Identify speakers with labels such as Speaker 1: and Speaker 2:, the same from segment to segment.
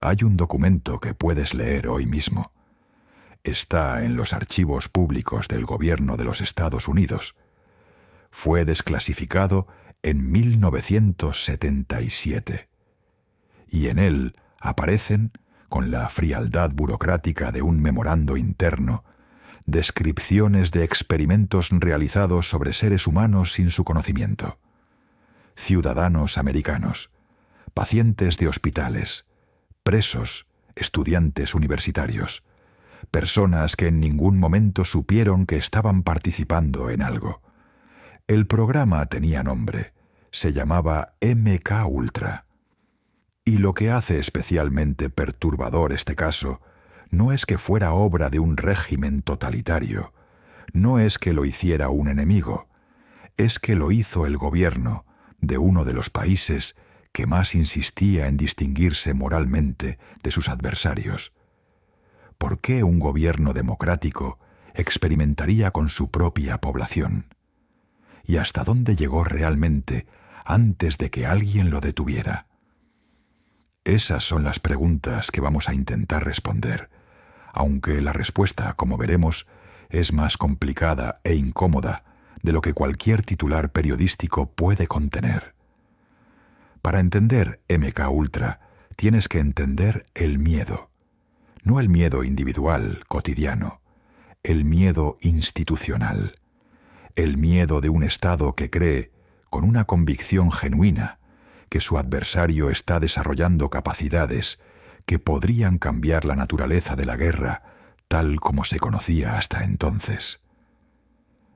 Speaker 1: Hay un documento que puedes leer hoy mismo. Está en los archivos públicos del gobierno de los Estados Unidos. Fue desclasificado en 1977. Y en él aparecen, con la frialdad burocrática de un memorando interno, descripciones de experimentos realizados sobre seres humanos sin su conocimiento. Ciudadanos americanos, pacientes de hospitales, presos, estudiantes universitarios, personas que en ningún momento supieron que estaban participando en algo. El programa tenía nombre, se llamaba MK Ultra. Y lo que hace especialmente perturbador este caso no es que fuera obra de un régimen totalitario, no es que lo hiciera un enemigo, es que lo hizo el gobierno de uno de los países que más insistía en distinguirse moralmente de sus adversarios. ¿Por qué un gobierno democrático experimentaría con su propia población? ¿Y hasta dónde llegó realmente antes de que alguien lo detuviera? Esas son las preguntas que vamos a intentar responder, aunque la respuesta, como veremos, es más complicada e incómoda de lo que cualquier titular periodístico puede contener. Para entender MK Ultra, tienes que entender el miedo. No el miedo individual, cotidiano, el miedo institucional. El miedo de un Estado que cree, con una convicción genuina, que su adversario está desarrollando capacidades que podrían cambiar la naturaleza de la guerra tal como se conocía hasta entonces.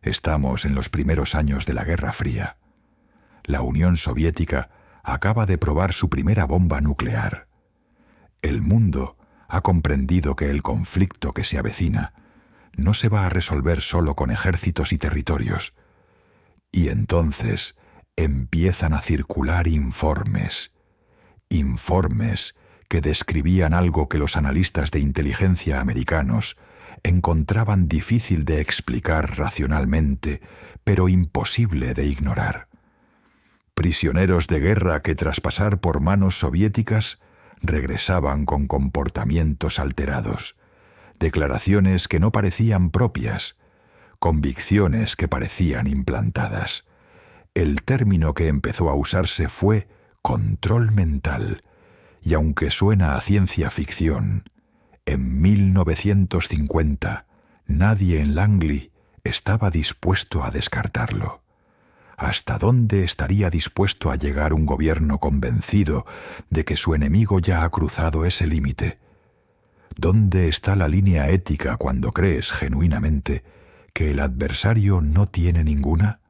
Speaker 1: Estamos en los primeros años de la Guerra Fría. La Unión Soviética acaba de probar su primera bomba nuclear. El mundo ha comprendido que el conflicto que se avecina no se va a resolver solo con ejércitos y territorios. Y entonces empiezan a circular informes que describían algo que los analistas de inteligencia americanos encontraban difícil de explicar racionalmente, pero imposible de ignorar. Prisioneros de guerra que tras pasar por manos soviéticas regresaban con comportamientos alterados, declaraciones que no parecían propias, convicciones que parecían implantadas. El término que empezó a usarse fue control mental, y aunque suena a ciencia ficción, en 1950 nadie en Langley estaba dispuesto a descartarlo. ¿Hasta dónde estaría dispuesto a llegar un gobierno convencido de que su enemigo ya ha cruzado ese límite? ¿Dónde está la línea ética cuando crees genuinamente que el adversario no tiene ninguna?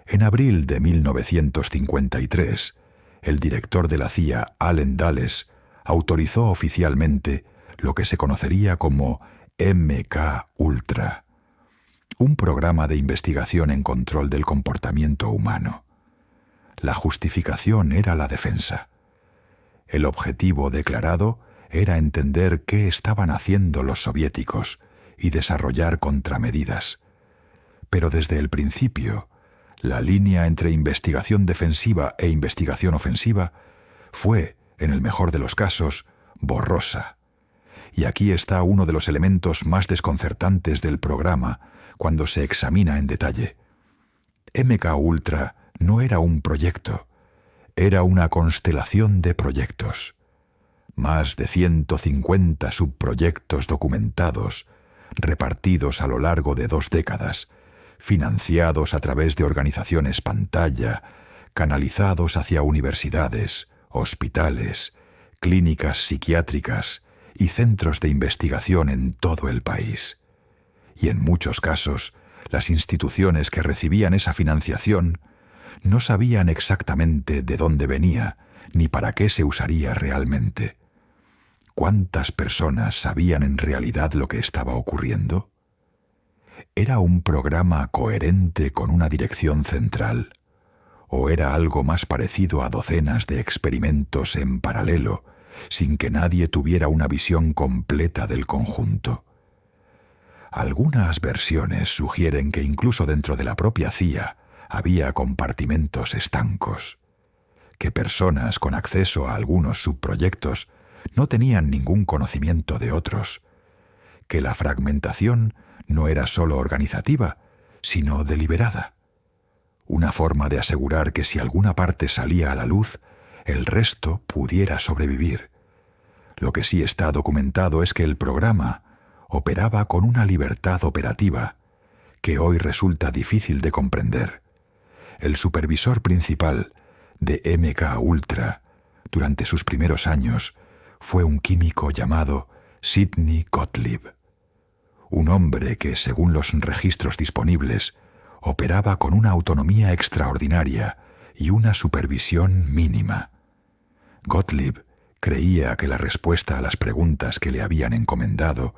Speaker 1: En abril de 1953, el director de la CIA, Allen Dulles, autorizó oficialmente lo que se conocería como MK Ultra, un programa de investigación en control del comportamiento humano. La justificación era la defensa. El objetivo declarado era entender qué estaban haciendo los soviéticos y desarrollar contramedidas. Pero desde el principio, la línea entre investigación defensiva e investigación ofensiva fue, en el mejor de los casos, borrosa. Y aquí está uno de los elementos más desconcertantes del programa cuando se examina en detalle. MK Ultra no era un proyecto, era una constelación de proyectos. Más de 150 subproyectos documentados, repartidos a lo largo de 2 décadas, financiados a través de organizaciones pantalla, canalizados hacia universidades, hospitales, clínicas psiquiátricas y centros de investigación en todo el país. Y en muchos casos, las instituciones que recibían esa financiación no sabían exactamente de dónde venía ni para qué se usaría realmente. ¿Cuántas personas sabían en realidad lo que estaba ocurriendo? ¿Era un programa coherente con una dirección central? ¿O era algo más parecido a docenas de experimentos en paralelo, sin que nadie tuviera una visión completa del conjunto? Algunas versiones sugieren que incluso dentro de la propia CIA había compartimentos estancos, que personas con acceso a algunos subproyectos no tenían ningún conocimiento de otros, que la fragmentación no era sólo organizativa, sino deliberada. Una forma de asegurar que si alguna parte salía a la luz, el resto pudiera sobrevivir. Lo que sí está documentado es que el programa operaba con una libertad operativa que hoy resulta difícil de comprender. El supervisor principal de MK Ultra durante sus primeros años fue un químico llamado Sidney Gottlieb, un hombre que, según los registros disponibles, operaba con una autonomía extraordinaria y una supervisión mínima. Gottlieb creía que la respuesta a las preguntas que le habían encomendado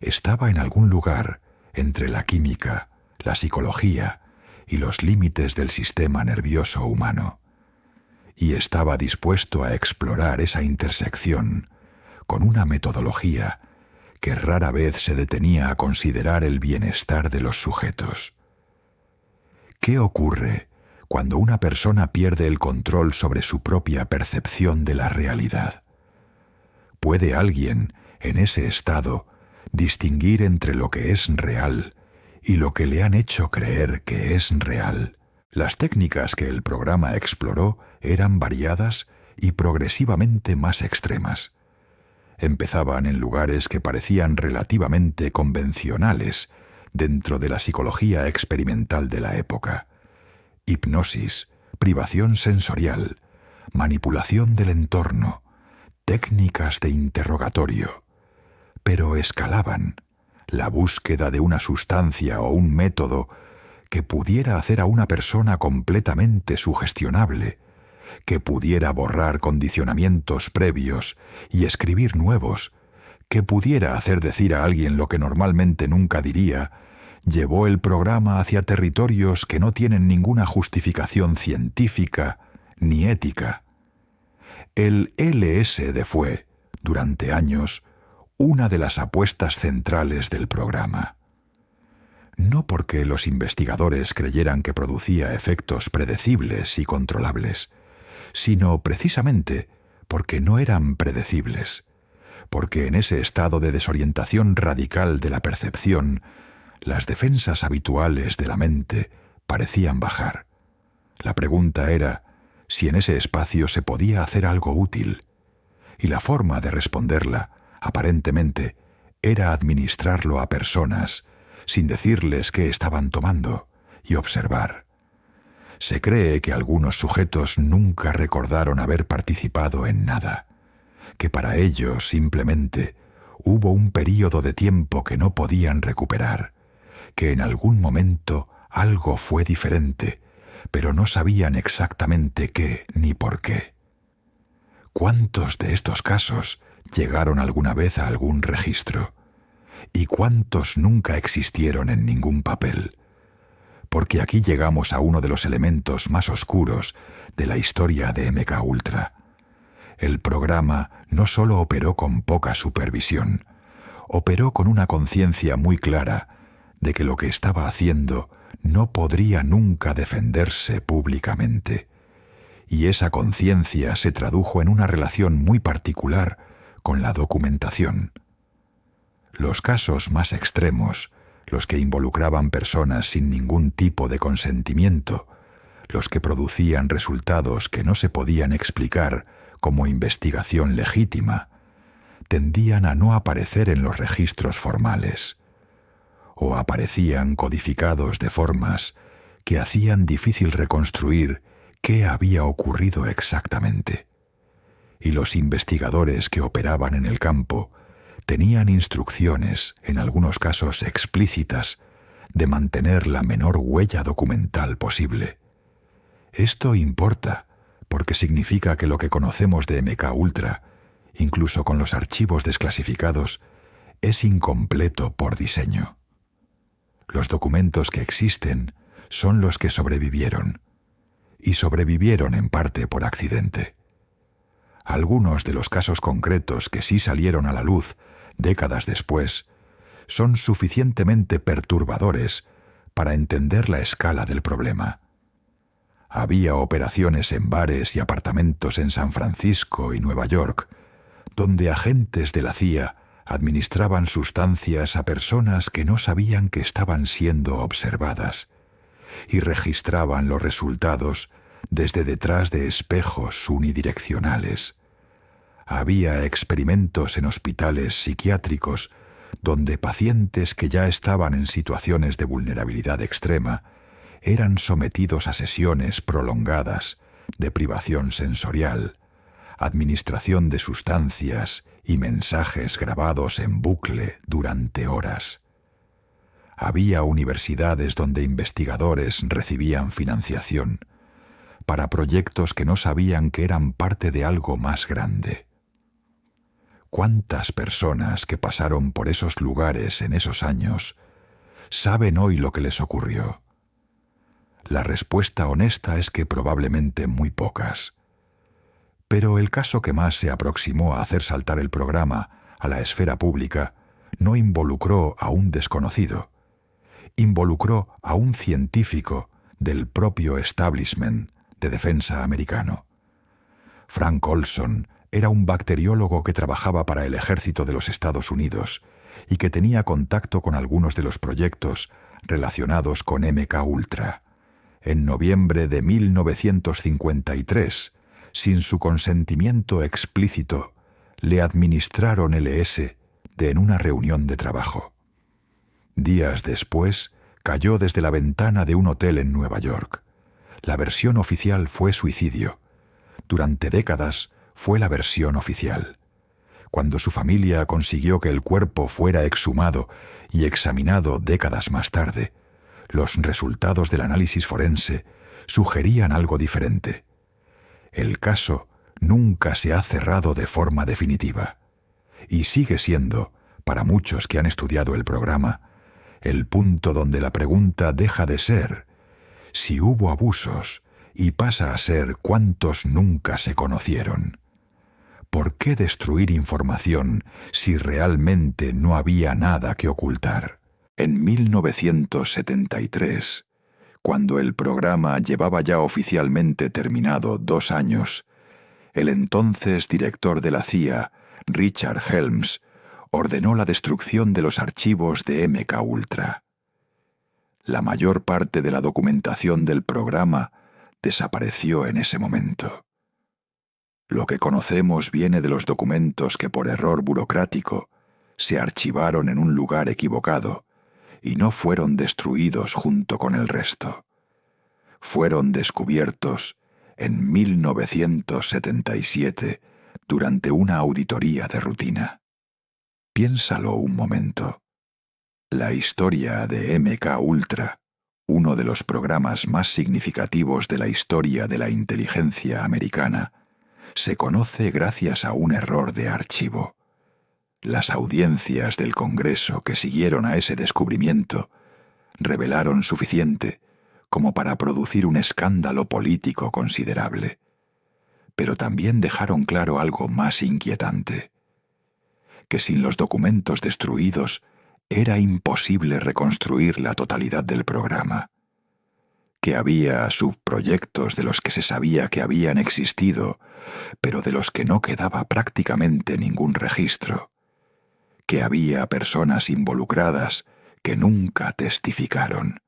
Speaker 1: estaba en algún lugar entre la química, la psicología y los límites del sistema nervioso humano, y estaba dispuesto a explorar esa intersección con una metodología que rara vez se detenía a considerar el bienestar de los sujetos. ¿Qué ocurre cuando una persona pierde el control sobre su propia percepción de la realidad? ¿Puede alguien, en ese estado, distinguir entre lo que es real y lo que le han hecho creer que es real? Las técnicas que el programa exploró eran variadas y progresivamente más extremas. Empezaban en lugares que parecían relativamente convencionales dentro de la psicología experimental de la época: hipnosis, privación sensorial, manipulación del entorno, técnicas de interrogatorio. Pero escalaban: la búsqueda de una sustancia o un método que pudiera hacer a una persona completamente sugestionable, que pudiera borrar condicionamientos previos y escribir nuevos, que pudiera hacer decir a alguien lo que normalmente nunca diría, llevó el programa hacia territorios que no tienen ninguna justificación científica ni ética. El LSD fue, durante años, una de las apuestas centrales del programa. No porque los investigadores creyeran que producía efectos predecibles y controlables, sino precisamente porque no eran predecibles, porque en ese estado de desorientación radical de la percepción, las defensas habituales de la mente parecían bajar. La pregunta era si en ese espacio se podía hacer algo útil, y la forma de responderla, aparentemente, era administrarlo a personas, sin decirles qué estaban tomando, y observar. Se cree que algunos sujetos nunca recordaron haber participado en nada, que para ellos simplemente hubo un período de tiempo que no podían recuperar, que en algún momento algo fue diferente, pero no sabían exactamente qué ni por qué. ¿Cuántos de estos casos llegaron alguna vez a algún registro? ¿Y cuántos nunca existieron en ningún papel? Porque aquí llegamos a uno de los elementos más oscuros de la historia de MK Ultra. El programa no solo operó con poca supervisión, operó con una conciencia muy clara de que lo que estaba haciendo no podría nunca defenderse públicamente, y esa conciencia se tradujo en una relación muy particular con la documentación. Los casos más extremos, los que involucraban personas sin ningún tipo de consentimiento, los que producían resultados que no se podían explicar como investigación legítima, tendían a no aparecer en los registros formales, o aparecían codificados de formas que hacían difícil reconstruir qué había ocurrido exactamente. Y los investigadores que operaban en el campo tenían instrucciones, en algunos casos explícitas, de mantener la menor huella documental posible. Esto importa, porque significa que lo que conocemos de MK Ultra, incluso con los archivos desclasificados, es incompleto por diseño. Los documentos que existen son los que sobrevivieron, y sobrevivieron en parte por accidente. Algunos de los casos concretos que sí salieron a la luz décadas después son suficientemente perturbadores para entender la escala del problema. Había operaciones en bares y apartamentos en San Francisco y Nueva York, donde agentes de la CIA administraban sustancias a personas que no sabían que estaban siendo observadas y registraban los resultados desde detrás de espejos unidireccionales. Había experimentos en hospitales psiquiátricos donde pacientes que ya estaban en situaciones de vulnerabilidad extrema eran sometidos a sesiones prolongadas de privación sensorial, administración de sustancias y mensajes grabados en bucle durante horas. Había universidades donde investigadores recibían financiación para proyectos que no sabían que eran parte de algo más grande. ¿Cuántas personas que pasaron por esos lugares en esos años saben hoy lo que les ocurrió? La respuesta honesta es que probablemente muy pocas. Pero el caso que más se aproximó a hacer saltar el programa a la esfera pública no involucró a un desconocido. Involucró a un científico del propio establishment de defensa americano. Frank Olson era un bacteriólogo que trabajaba para el ejército de los Estados Unidos y que tenía contacto con algunos de los proyectos relacionados con MKUltra. En noviembre de 1953, sin su consentimiento explícito, le administraron LSD en una reunión de trabajo. Días después, cayó desde la ventana de un hotel en Nueva York. La versión oficial fue suicidio. Durante décadas fue la versión oficial. Cuando su familia consiguió que el cuerpo fuera exhumado y examinado décadas más tarde, los resultados del análisis forense sugerían algo diferente. El caso nunca se ha cerrado de forma definitiva y sigue siendo, para muchos que han estudiado el programa, el punto donde la pregunta deja de ser si hubo abusos y pasa a ser cuántos nunca se conocieron. ¿Por qué destruir información si realmente no había nada que ocultar? En 1973, cuando el programa llevaba ya oficialmente terminado 2 años, el entonces director de la CIA, Richard Helms, ordenó la destrucción de los archivos de MKUltra. La mayor parte de la documentación del programa desapareció en ese momento. Lo que conocemos viene de los documentos que por error burocrático se archivaron en un lugar equivocado y no fueron destruidos junto con el resto. Fueron descubiertos en 1977 durante una auditoría de rutina. Piénsalo un momento. La historia de MKUltra, uno de los programas más significativos de la historia de la inteligencia americana, se conoce gracias a un error de archivo. Las audiencias del Congreso que siguieron a ese descubrimiento revelaron suficiente como para producir un escándalo político considerable, pero también dejaron claro algo más inquietante, que sin los documentos destruidos era imposible reconstruir la totalidad del programa, que había subproyectos de los que se sabía que habían existido, pero de los que no quedaba prácticamente ningún registro, que había personas involucradas que nunca testificaron,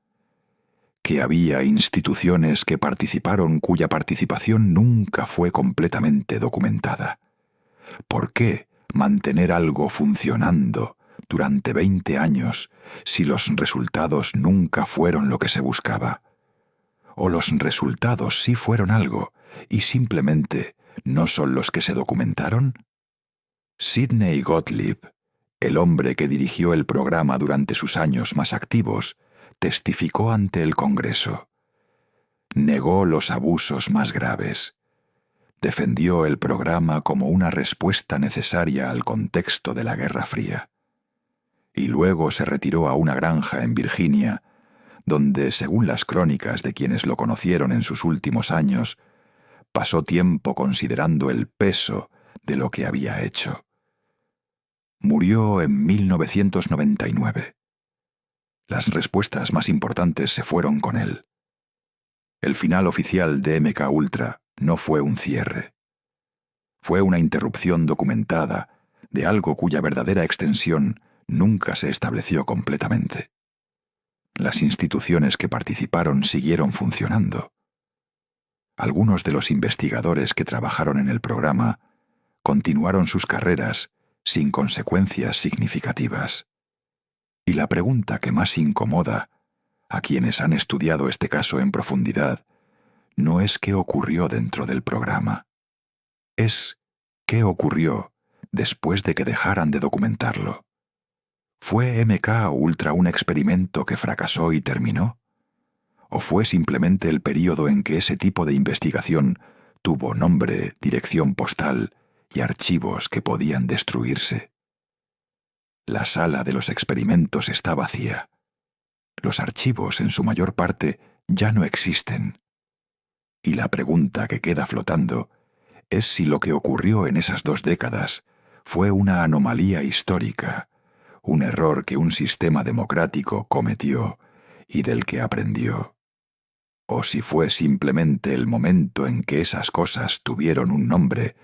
Speaker 1: que había instituciones que participaron cuya participación nunca fue completamente documentada. ¿Por qué mantener algo funcionando durante 20 años si los resultados nunca fueron lo que se buscaba? ¿O los resultados sí fueron algo y simplemente no son los que se documentaron? Sidney Gottlieb, el hombre que dirigió el programa durante sus años más activos, testificó ante el Congreso. Negó los abusos más graves. Defendió el programa como una respuesta necesaria al contexto de la Guerra Fría. Y luego se retiró a una granja en Virginia, donde, según las crónicas de quienes lo conocieron en sus últimos años, pasó tiempo considerando el peso de lo que había hecho. Murió en 1999. Las respuestas más importantes se fueron con él. El final oficial de MKUltra no fue un cierre. Fue una interrupción documentada de algo cuya verdadera extensión nunca se estableció completamente. Las instituciones que participaron siguieron funcionando. Algunos de los investigadores que trabajaron en el programa continuaron sus carreras sin consecuencias significativas. Y la pregunta que más incomoda a quienes han estudiado este caso en profundidad no es qué ocurrió dentro del programa, es qué ocurrió después de que dejaran de documentarlo. ¿Fue MK Ultra un experimento que fracasó y terminó? ¿O fue simplemente el período en que ese tipo de investigación tuvo nombre, dirección postal y archivos que podían destruirse? La sala de los experimentos está vacía. Los archivos, en su mayor parte, ya no existen. Y la pregunta que queda flotando es si lo que ocurrió en esas 2 décadas fue una anomalía histórica, un error que un sistema democrático cometió y del que aprendió, o si fue simplemente el momento en que esas cosas tuvieron un nombre